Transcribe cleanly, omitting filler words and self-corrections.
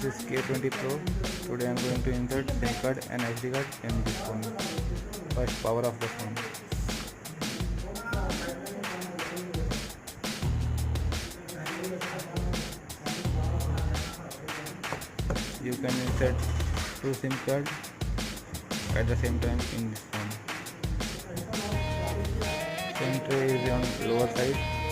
this is K20 Pro. Today I am going to insert SIM card and SD card in this phone. First, power off the phone. You can insert two SIM cards at the same time in this phone. SIM tray is on lower side.